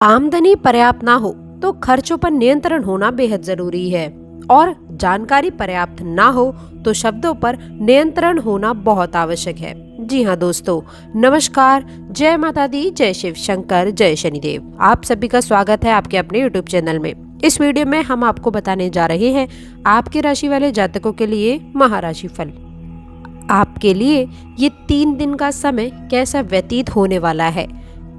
आमदनी पर्याप्त ना हो तो खर्चों पर नियंत्रण होना बेहद जरूरी है और जानकारी पर्याप्त ना हो तो शब्दों पर नियंत्रण होना बहुत आवश्यक है। जी हाँ दोस्तों, नमस्कार, जय माता दी, जय शिव शंकर, जय शनिदेव। आप सभी का स्वागत है आपके अपने यूट्यूब चैनल में। इस वीडियो में हम आपको बताने जा रहे हैं आपके राशि वाले जातकों के लिए महाराशि फल। आपके लिए ये 3 दिन का समय कैसा व्यतीत होने वाला है,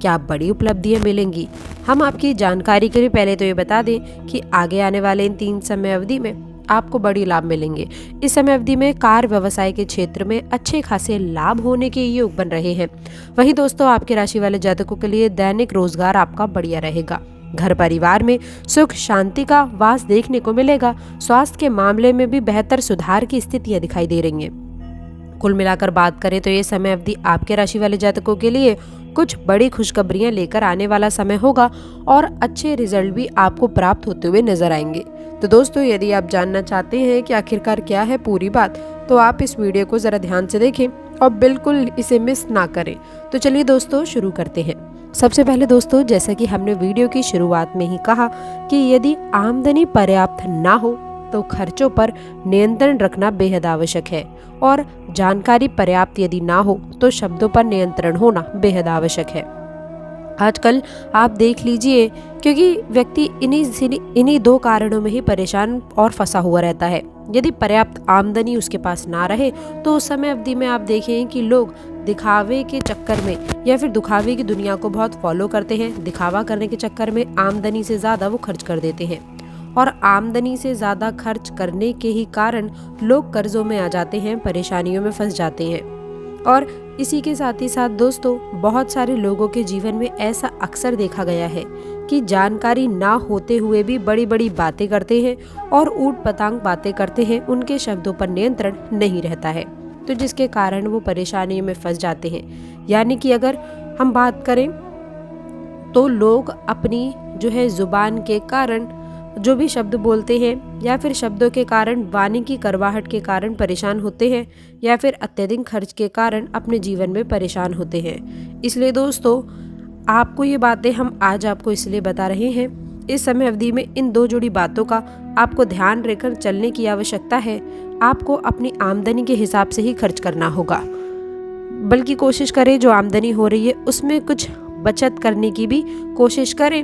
क्या बड़ी उपलब्धियां मिलेंगी। हम आपकी जानकारी के लिए पहले तो ये बता दें कि आगे आने वाले इन 3 समय अवधि में आपको बड़ी लाभ मिलेंगे। इस समय अवधि में कार व्यवसाय के क्षेत्र में अच्छे खासे लाभ होने के योग बन रहे हैं। वहीं दोस्तों, आपके राशि वाले जातकों के लिए दैनिक रोजगार आपका बढ़िया रहेगा। घर परिवार में सुख शांति का वास देखने को मिलेगा। स्वास्थ्य के मामले में भी बेहतर सुधार की स्थितियां दिखाई दे रही हैं। कुल मिलाकर बात करें तो ये समय अवधि आपके राशि वाले जातकों के लिए कुछ बड़ी खुशखबरियां लेकर आने वाला समय होगा और अच्छे रिजल्ट भी आपको प्राप्त होते हुए नजर आएंगे। तो दोस्तों, यदि आप जानना चाहते हैं कि आखिरकार क्या है पूरी बात, तो आप इस वीडियो को जरा ध्यान से देखें और बिल्कुल इसे मिस ना करें। तो चलिए दोस्तों, शुरू करते हैं। सबसे पहले दोस्तों, जैसा कि हमने वीडियो की शुरुआत में ही कहा कि यदि आमदनी पर्याप्त ना हो तो खर्चों पर नियंत्रण रखना बेहद आवश्यक है और जानकारी पर्याप्त यदि ना हो तो शब्दों पर नियंत्रण होना बेहद आवश्यक है। आजकल आप देख लीजिए, क्योंकि व्यक्ति इन्हीं 2 कारणों में ही परेशान और फंसा हुआ रहता है। यदि पर्याप्त आमदनी उसके पास ना रहे तो उस समय अवधि में आप देखें कि लोग दिखावे के चक्कर में या फिर दिखावे की दुनिया को बहुत फॉलो करते हैं। दिखावा करने के चक्कर में आमदनी से ज्यादा वो खर्च कर देते हैं और आमदनी से ज्यादा खर्च करने के ही कारण लोग कर्जों में आ जाते हैं, परेशानियों में फंस जाते हैं। और इसी के साथ ही साथ दोस्तों, बहुत सारे लोगों के जीवन में ऐसा अक्सर देखा गया है कि जानकारी ना होते हुए भी बड़ी बड़ी बातें करते हैं और ऊट पटांग बातें करते हैं। उनके शब्दों पर नियंत्रण नहीं रहता है, तो जिसके कारण वो परेशानियों में फंस जाते हैं। यानी कि अगर हम बात करें तो लोग अपनी जो है जुबान के कारण जो भी शब्द बोलते हैं या फिर शब्दों के कारण वाणी की करवाहट के कारण परेशान होते हैं या फिर अत्यधिक खर्च के कारण अपने जीवन में परेशान होते हैं। इसलिए दोस्तों, आपको ये बातें हम आज आपको इसलिए बता रहे हैं। इस समय अवधि में इन 2 जुड़ी बातों का आपको ध्यान रखकर चलने की आवश्यकता है। आपको अपनी आमदनी के हिसाब से ही खर्च करना होगा, बल्कि कोशिश करें जो आमदनी हो रही है उसमें कुछ बचत करने की भी कोशिश करें।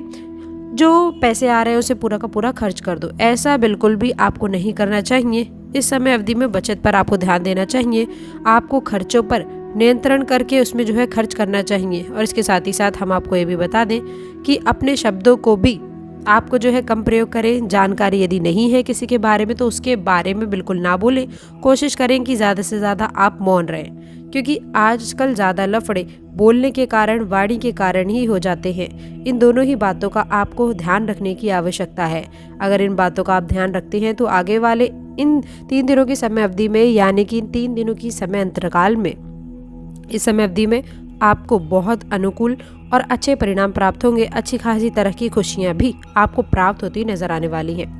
जो पैसे आ रहे हैं उसे पूरा का पूरा खर्च कर दो, ऐसा बिल्कुल भी आपको नहीं करना चाहिए। इस समय अवधि में बचत पर आपको ध्यान देना चाहिए। आपको खर्चों पर नियंत्रण करके उसमें जो है खर्च करना चाहिए। और इसके साथ ही साथ हम आपको ये भी बता दें कि अपने शब्दों को भी आपको जो है कम प्रयोग करें। जानकारी यदि नहीं है किसी के बारे में तो उसके बारे में बिल्कुल ना बोलें। कोशिश करें कि ज़्यादा से ज़्यादा आप मौन रहें, क्योंकि आजकल ज़्यादा लफड़े बोलने के कारण, वाणी के कारण ही हो जाते हैं। इन दोनों ही बातों का आपको ध्यान रखने की आवश्यकता है। अगर इन बातों का आप ध्यान रखते हैं तो आगे वाले इन 3 दिनों की समय अवधि में, यानी कि इन 3 दिनों की समय अंतराल में, इस समय अवधि में आपको बहुत अनुकूल और अच्छे परिणाम प्राप्त होंगे। अच्छी खासी तरह की खुशियाँ भी आपको प्राप्त होती नजर आने वाली हैं।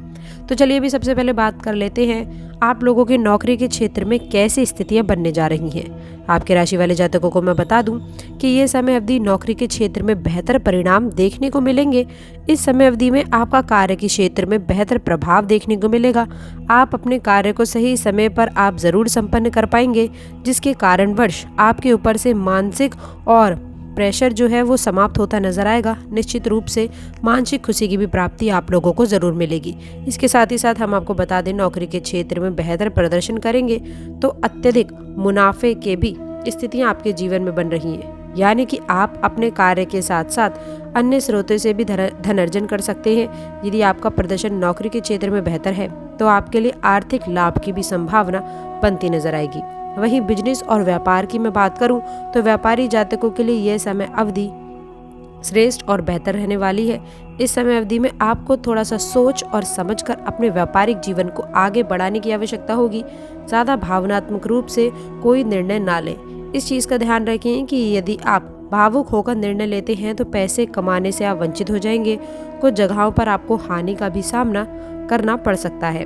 तो चलिए अभी सबसे पहले बात कर लेते हैं आप लोगों के नौकरी के क्षेत्र में कैसी स्थितियां बनने जा रही हैं। आपके राशि वाले जातकों को मैं बता दूं कि ये समय अवधि नौकरी के क्षेत्र में बेहतर परिणाम देखने को मिलेंगे। इस समय अवधि में आपका कार्य के क्षेत्र में बेहतर प्रभाव देखने को मिलेगा। आप अपने कार्य को सही समय पर आप जरूर संपन्न कर पाएंगे, जिसके कारणवश आपके ऊपर से मानसिक और प्रेशर जो है वो समाप्त होता नजर आएगा। निश्चित रूप से मानसिक खुशी की भी प्राप्ति आप लोगों को जरूर मिलेगी। इसके साथ ही साथ हम आपको बता दें, नौकरी के क्षेत्र में बेहतर प्रदर्शन करेंगे तो अत्यधिक मुनाफे के भी स्थितियां आपके जीवन में बन रही हैं। यानी कि आप अपने कार्य के साथ साथ अन्य स्रोतों से भी धन अर्जन कर सकते हैं। यदि आपका प्रदर्शन नौकरी के क्षेत्र में बेहतर है तो आपके लिए आर्थिक लाभ की भी संभावना बनती नजर आएगी। वहीं बिजनेस और व्यापार की मैं बात करूं तो व्यापारी जातकों के लिए यह समय अवधि श्रेष्ठ और बेहतर रहने वाली है। इस समय अवधि में आपको थोड़ा सा सोच और समझकर अपने व्यापारिक जीवन को आगे बढ़ाने की आवश्यकता होगी। ज़्यादा भावनात्मक रूप से कोई निर्णय ना लें। इस चीज़ का ध्यान रखें कि यदि आप भावुक होकर निर्णय लेते हैं तो पैसे कमाने से आप वंचित हो जाएंगे। कुछ जगहों पर आपको हानि का भी सामना करना पड़ सकता है।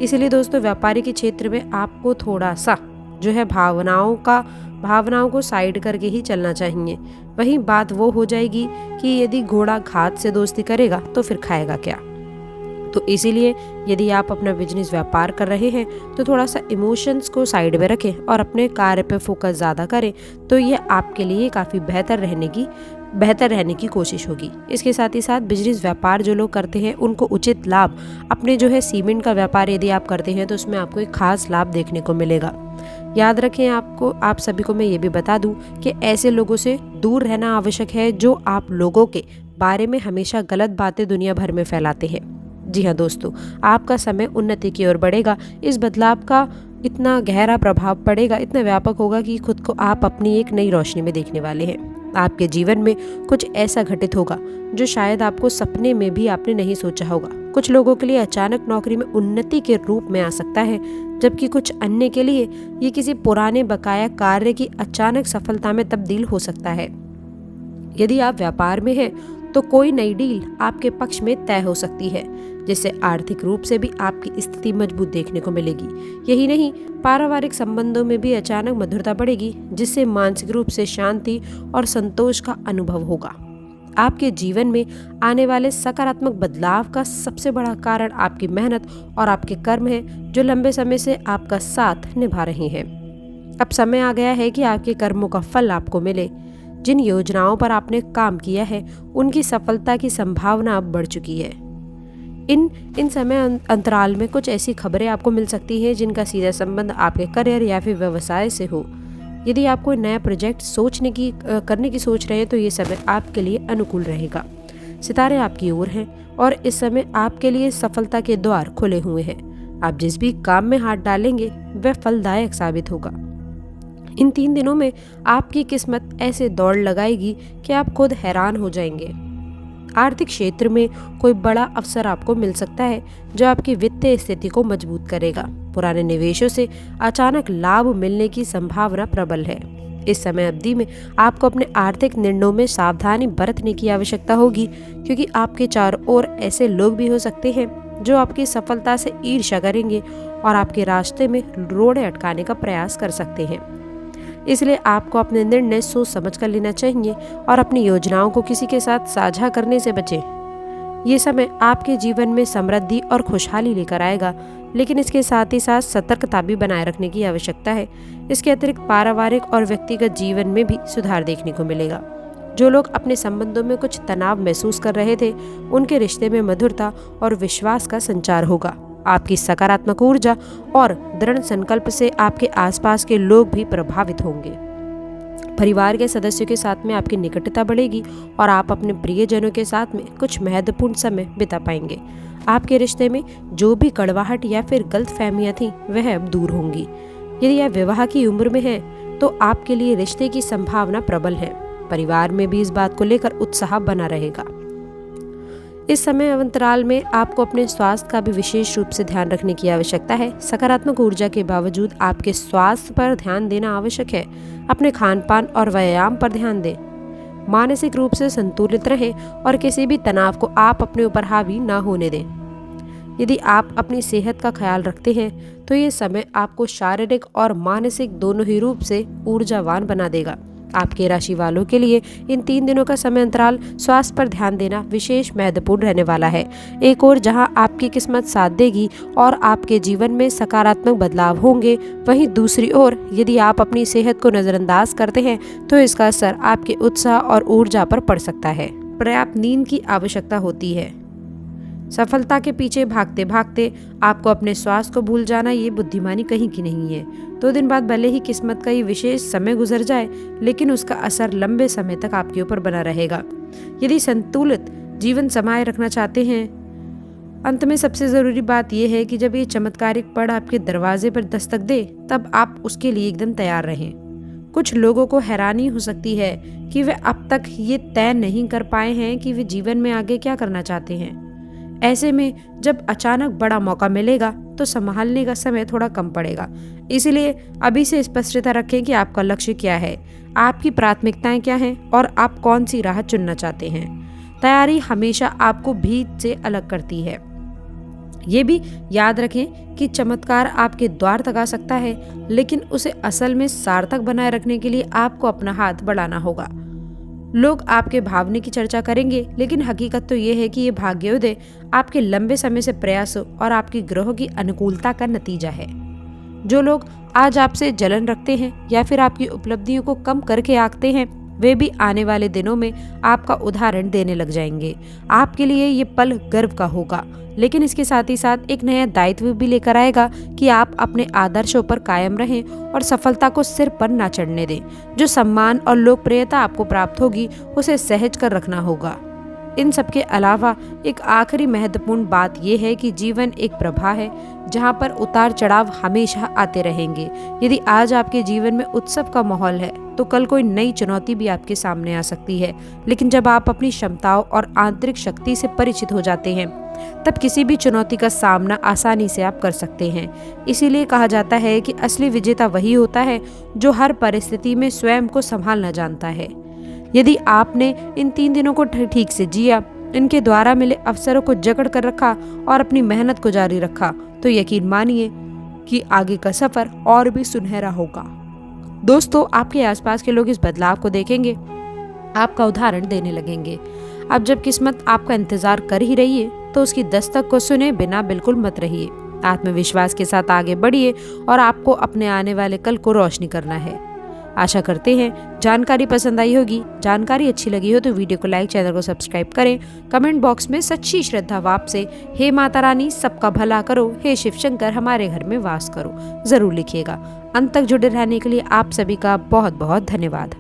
इसलिए दोस्तों, व्यापारी के क्षेत्र में आपको थोड़ा सा जो है भावनाओं का भावनाओं को साइड करके ही चलना चाहिए। वहीं बात वो हो जाएगी कि यदि घोड़ा घात से दोस्ती करेगा तो फिर खाएगा क्या। तो इसीलिए यदि आप अपना बिजनेस व्यापार कर रहे हैं तो थोड़ा सा इमोशंस को साइड में रखें और अपने कार्य पे फोकस ज़्यादा करें, तो ये आपके लिए काफ़ी बेहतर रहने की कोशिश होगी। इसके साथ ही साथ बिजनेस व्यापार जो लोग करते हैं उनको उचित लाभ, अपने जो है सीमेंट का व्यापार यदि आप करते हैं तो उसमें आपको एक खास लाभ देखने को मिलेगा। याद रखें, आप सभी को मैं ये भी बता दूं कि ऐसे लोगों से दूर रहना आवश्यक है जो आप लोगों के बारे में हमेशा गलत बातें दुनिया भर में फैलाते हैं। जी हाँ दोस्तों, आपका समय उन्नति की ओर बढ़ेगा। इस बदलाव का इतना गहरा प्रभाव पड़ेगा, इतना व्यापक होगा कि खुद को आप अपनी एक नई रोशनी में देखने वाले हैं। आपके जीवन में कुछ ऐसा घटित होगा जो शायद आपको सपने में भी आपने नहीं सोचा होगा। कुछ लोगों के लिए अचानक नौकरी में उन्नति के रूप में आ सकता है, जबकि कुछ अन्य के लिए ये किसी पुराने बकाया कार्य की अचानक सफलता में तब्दील हो सकता है। यदि आप व्यापार में हैं तो कोई नई डील आपके पक्ष में तय हो सकती है, जिससे आर्थिक रूप से भी आपकी स्थिति मजबूत देखने को मिलेगी। यही नहीं, पारिवारिक संबंधों में भी अचानक मधुरता बढ़ेगी, जिससे मानसिक रूप से शांति और संतोष का अनुभव होगा। आपके जीवन में आने वाले सकारात्मक बदलाव का सबसे बड़ा कारण आपकी मेहनत और आपके कर्म है, जो लंबे समय से आपका साथ निभा रहे हैं। अब समय आ गया है कि आपके कर्मों का फल आपको मिले। जिन योजनाओं पर आपने काम किया है उनकी सफलता की संभावना अब बढ़ चुकी है। इन समय अंतराल में कुछ ऐसी खबरें आपको मिल सकती हैं जिनका सीधा संबंध आपके करियर या फिर व्यवसाय से हो। यदि आप कोई नया प्रोजेक्ट करने की सोच रहे हैं तो ये समय आपके लिए अनुकूल रहेगा। सितारे आपकी ओर हैं और इस समय आपके लिए सफलता के द्वार खुले हुए हैं। आप जिस भी काम में हाथ डालेंगे वह फलदायक साबित होगा। इन 3 दिनों में आपकी किस्मत ऐसे दौड़ लगाएगी कि आप खुद हैरान हो जाएंगे। आर्थिक क्षेत्र में कोई बड़ा अवसर आपको मिल सकता है जो आपकी वित्तीय स्थिति को मजबूत करेगा। पुराने निवेशों से अचानक लाभ मिलने की संभावना प्रबल है। इस समय अवधि में आपको अपने आर्थिक निर्णयों में सावधानी बरतने की आवश्यकता होगी, क्योंकि आपके चारों ओर ऐसे लोग भी हो सकते हैं जो आपकी सफलता से ईर्ष्या करेंगे और आपके रास्ते में रोड़े अटकाने का प्रयास कर सकते हैं। इसलिए आपको अपने निर्णय सोच समझ कर लेना चाहिए और अपनी योजनाओं को किसी के साथ साझा करने से बचें। ये समय आपके जीवन में समृद्धि और खुशहाली लेकर आएगा, लेकिन इसके साथ ही साथ सतर्कता भी बनाए रखने की आवश्यकता है। इसके अतिरिक्त पारिवारिक और व्यक्तिगत जीवन में भी सुधार देखने को मिलेगा। जो लोग अपने संबंधों में कुछ तनाव महसूस कर रहे थे, उनके रिश्ते में मधुरता और विश्वास का संचार होगा। आपकी सकारात्मक ऊर्जा और दृढ़ संकल्प से आपके आसपास के लोग भी प्रभावित होंगे। परिवार के सदस्यों के साथ में आपकी निकटता बढ़ेगी और आप अपने प्रियजनों के साथ में कुछ महत्वपूर्ण समय बिता पाएंगे। आपके रिश्ते में जो भी कड़वाहट या फिर गलतफहमियां थीं, वह अब दूर होंगी। यदि आप विवाह की उम्र में हैं तो आपके लिए रिश्ते की संभावना प्रबल है। परिवार में भी इस बात को लेकर उत्साह बना रहेगा। इस समय अंतराल में आपको अपने स्वास्थ्य का भी विशेष रूप से ध्यान रखने की आवश्यकता है। सकारात्मक ऊर्जा के बावजूद आपके स्वास्थ्य पर ध्यान देना आवश्यक है। अपने खान पान और व्यायाम पर ध्यान दें। मानसिक रूप से संतुलित रहें और किसी भी तनाव को आप अपने ऊपर हावी ना होने दें। यदि आप अपनी सेहत का ख्याल रखते हैं तो ये समय आपको शारीरिक और मानसिक दोनों ही रूप से ऊर्जावान बना देगा। आपके राशि वालों के लिए इन 3 दिनों का समय अंतराल स्वास्थ्य पर ध्यान देना विशेष महत्वपूर्ण रहने वाला है। एक ओर जहां आपकी किस्मत साथ देगी और आपके जीवन में सकारात्मक बदलाव होंगे, वहीं दूसरी ओर यदि आप अपनी सेहत को नज़रअंदाज करते हैं तो इसका असर आपके उत्साह और ऊर्जा पर पड़ सकता है। पर्याप्त नींद की आवश्यकता होती है। सफलता के पीछे भागते भागते आपको अपने स्वास्थ्य को भूल जाना, ये बुद्धिमानी कहीं की नहीं है। 2 दिन बाद भले ही किस्मत का ये विशेष समय गुजर जाए, लेकिन उसका असर लंबे समय तक आपके ऊपर बना रहेगा। यदि संतुलित जीवन समाये रखना चाहते हैं, अंत में सबसे ज़रूरी बात यह है कि जब ये चमत्कारिक पल आपके दरवाजे पर दस्तक दे, तब आप उसके लिए एकदम तैयार रहें। कुछ लोगों को हैरानी हो सकती है कि वे अब तक ये तय नहीं कर पाए हैं कि वे जीवन में आगे क्या करना चाहते हैं। ऐसे में जब अचानक बड़ा मौका मिलेगा तो संभालने का समय थोड़ा कम पड़ेगा। इसलिए अभी से स्पष्टता रखें कि आपका लक्ष्य क्या है, आपकी प्राथमिकताएं क्या हैं और आप कौन सी राह चुनना चाहते हैं। तैयारी हमेशा आपको भीड़ से अलग करती है। ये भी याद रखें कि चमत्कार आपके द्वार तक आ सकता है, लेकिन उसे असल में सार्थक बनाए रखने के लिए आपको अपना हाथ बढ़ाना होगा। लोग आपके भावने की चर्चा करेंगे, लेकिन हकीकत तो ये है कि ये भाग्योदय आपके लंबे समय से प्रयासों और आपकी ग्रहों की अनुकूलता का नतीजा है। जो लोग आज आपसे जलन रखते हैं या फिर आपकी उपलब्धियों को कम करके आंकते हैं, वे भी आने वाले दिनों में आपका उदाहरण देने लग जाएंगे। आपके लिए ये पल गर्व का होगा, लेकिन इसके साथ ही साथ एक नया दायित्व भी लेकर आएगा कि आप अपने आदर्शों पर कायम रहें और सफलता को सिर पर ना चढ़ने दें। जो सम्मान और लोकप्रियता आपको प्राप्त होगी, उसे सहज कर रखना होगा। इन सब के अलावा एक आखिरी महत्वपूर्ण बात यह है कि जीवन एक प्रवाह है, जहाँ पर उतार चढ़ाव हमेशा आते रहेंगे। यदि आज आपके जीवन में उत्सव का माहौल है, तो कल कोई नई चुनौती भी आपके सामने आ सकती है। लेकिन जब आप अपनी क्षमताओं और आंतरिक शक्ति से परिचित हो जाते हैं, तब किसी भी चुनौती का सामना आसानी से आप कर सकते हैं। इसीलिए कहा जाता है कि असली विजेता वही होता है जो हर परिस्थिति में स्वयं को संभालना जानता है। यदि आपने इन 3 दिनों को ठीक से जिया, इनके द्वारा मिले अवसरों को जकड़ कर रखा और अपनी मेहनत को जारी रखा, तो यकीन मानिए कि आगे का सफर और भी सुनहरा होगा। दोस्तों, आपके आसपास के लोग इस बदलाव को देखेंगे, आपका उदाहरण देने लगेंगे। अब जब किस्मत आपका इंतजार कर ही रही है, तो उसकी दस्तक को सुने बिना बिल्कुल मत रहिए। आत्मविश्वास के साथ आगे बढ़िए और आपको अपने आने वाले कल को रोशनी करना है। आशा करते हैं जानकारी पसंद आई होगी। जानकारी अच्छी लगी हो तो वीडियो को लाइक, चैनल को सब्सक्राइब करें। कमेंट बॉक्स में सच्ची श्रद्धा भाव से हे माता रानी सबका भला करो, हे शिव शंकर हमारे घर में वास करो जरूर लिखिएगा। अंत तक जुड़े रहने के लिए आप सभी का बहुत बहुत धन्यवाद।